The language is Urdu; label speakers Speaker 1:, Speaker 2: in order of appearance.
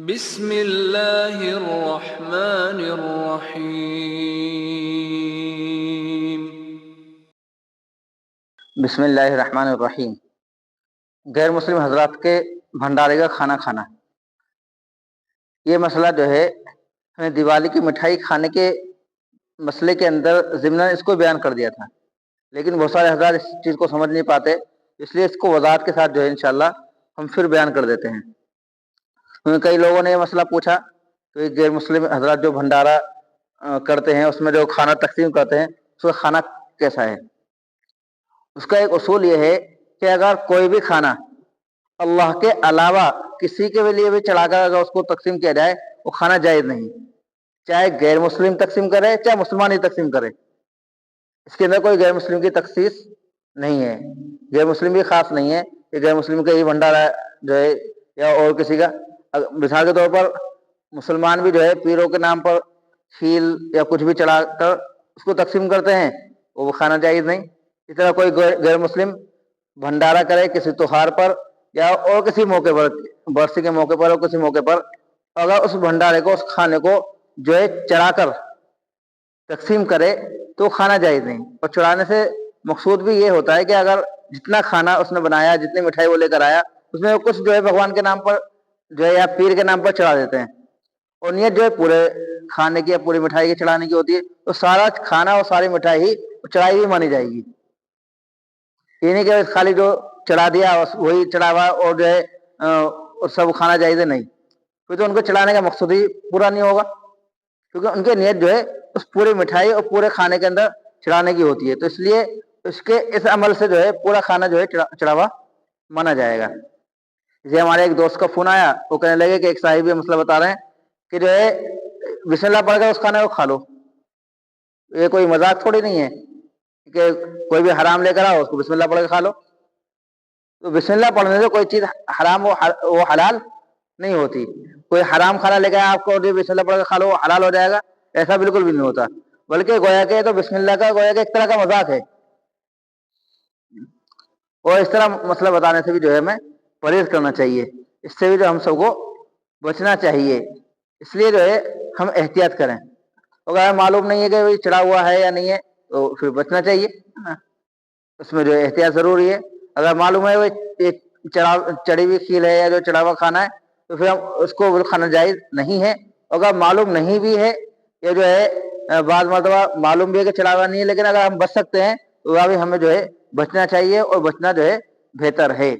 Speaker 1: بسم اللہ الرحمن الرحیم۔
Speaker 2: بسم اللہ الرحمن الرحیم۔ غیر مسلم حضرات کے بھنڈارے کا کھانا کھانا، یہ مسئلہ جو ہے ہمیں دیوالی کی مٹھائی کھانے کے مسئلے کے اندر ضمن اس کو بیان کر دیا تھا، لیکن بہت سارے حضرات اس چیز کو سمجھ نہیں پاتے، اس لیے اس کو وضاحت کے ساتھ جو ہے انشاءاللہ ہم پھر بیان کر دیتے ہیں۔ کئی لوگوں نے یہ مسئلہ پوچھا، تو یہ غیر مسلم حضرات جو بھنڈارا کرتے ہیں، اس میں جو کھانا تقسیم کرتے ہیں، اس کا کھانا کیسا ہے؟ اس کا ایک اصول یہ ہے کہ اگر کوئی بھی کھانا اللہ کے علاوہ کسی کے لیے بھی چڑھا کر اگر اس کو تقسیم کیا جائے، وہ کھانا جائز نہیں، چاہے غیر مسلم تقسیم کرے چاہے مسلمان ہی تقسیم کرے، اس کے اندر کوئی غیر مسلم کی تخصیص نہیں ہے، غیر مسلم بھی خاص نہیں ہے کہ غیر مسلم کا یہ بھنڈارا جو ہے یا اور کسی کا۔ مثال کے طور پر مسلمان بھی جو ہے پیروں کے نام پر کھیل یا کچھ بھی چڑھا کر اس کو تقسیم کرتے ہیں، وہ کھانا جائز نہیں۔ اس طرح کوئی غیر مسلم بھنڈارا کرے کسی تہوار پر یا اور کسی موقع پر، برسی کے موقع پر اور کسی موقع پر، اگر اس بھنڈارے کو، اس کھانے کو جو ہے چڑھا کر تقسیم کرے تو کھانا جائز نہیں۔ اور چڑھانے سے مقصود بھی یہ ہوتا ہے کہ اگر جتنا کھانا اس نے بنایا، جتنی مٹھائی وہ لے کر آیا، اس میں کچھ جو ہے بھگوان کے نام پر جو ہے یا پیر کے نام پر چڑھا دیتے ہیں، اور نیت جو ہے پورے کھانے کی یا پوری مٹھائی کی چڑھانے کی ہوتی ہے، تو سارا کھانا اور ساری مٹھائی ہی چڑھائی بھی مانی جائے گی۔ یہ نہیں کہ خالی جو چڑھا دیا وہی چڑھاوا اور جو ہے سب کھانا جائز نہیں، پھر تو ان کو چڑھانے کا مقصد ہی پورا نہیں ہوگا، کیونکہ ان کی نیت جو ہے اس پوری مٹھائی اور پورے کھانے کے اندر چڑھانے کی ہوتی ہے، تو اس لیے اس عمل سے جو ہے پورا کھانا جو ہے چڑھاوا مانا جائے گا۔ جیسے ہمارے ایک دوست کا فون آیا، وہ کہنے لگے کہ ایک صاحب یہ مسئلہ بتا رہے ہیں کہ جو ہے بسم اللہ پڑھ کر اس کھانے کو کھا لو۔ یہ کوئی مذاق تھوڑی نہیں ہے کہ کوئی بھی حرام لے کر آؤ، اس کو بسم اللہ پڑھ کے کھا لو۔ تو بسم اللہ پڑھنے سے کوئی چیز حرام وہ حلال نہیں ہوتی۔ کوئی حرام کھانا لے کے آپ کو بسم اللہ پڑھ کے کھا لو وہ حلال ہو جائے گا، ایسا بالکل بھی نہیں ہوتا، بلکہ گویا کہ تو بسم اللہ کا گویا کہ ایک طرح کا مذاق ہے، اور اس طرح مسئلہ بتانے سے بھی جو ہے ہمیں پرہیز کرنا چاہیے، اس سے بھی جو ہم سب کو بچنا چاہیے، اس لیے جو ہے ہم احتیاط کریں۔ اگر ہمیں معلوم نہیں ہے کہ چڑھا ہوا ہے یا نہیں ہے تو پھر بچنا چاہیے، اس میں جو احتیاط ضروری ہے۔ اگر معلوم ہے وہ چڑھی ہوئی کھیل ہے یا جو چڑھا ہوا کھانا ہے تو پھر ہم اس کو کھانا جائز نہیں ہے۔ اگر معلوم نہیں بھی ہے یا جو ہے بعض مرتبہ معلوم بھی ہے کہ چڑھا ہوا نہیں ہے، لیکن اگر ہم بچ سکتے ہیں تو ابھی ہمیں جو ہے بچنا چاہیے، اور بچنا جو ہے بہتر ہے۔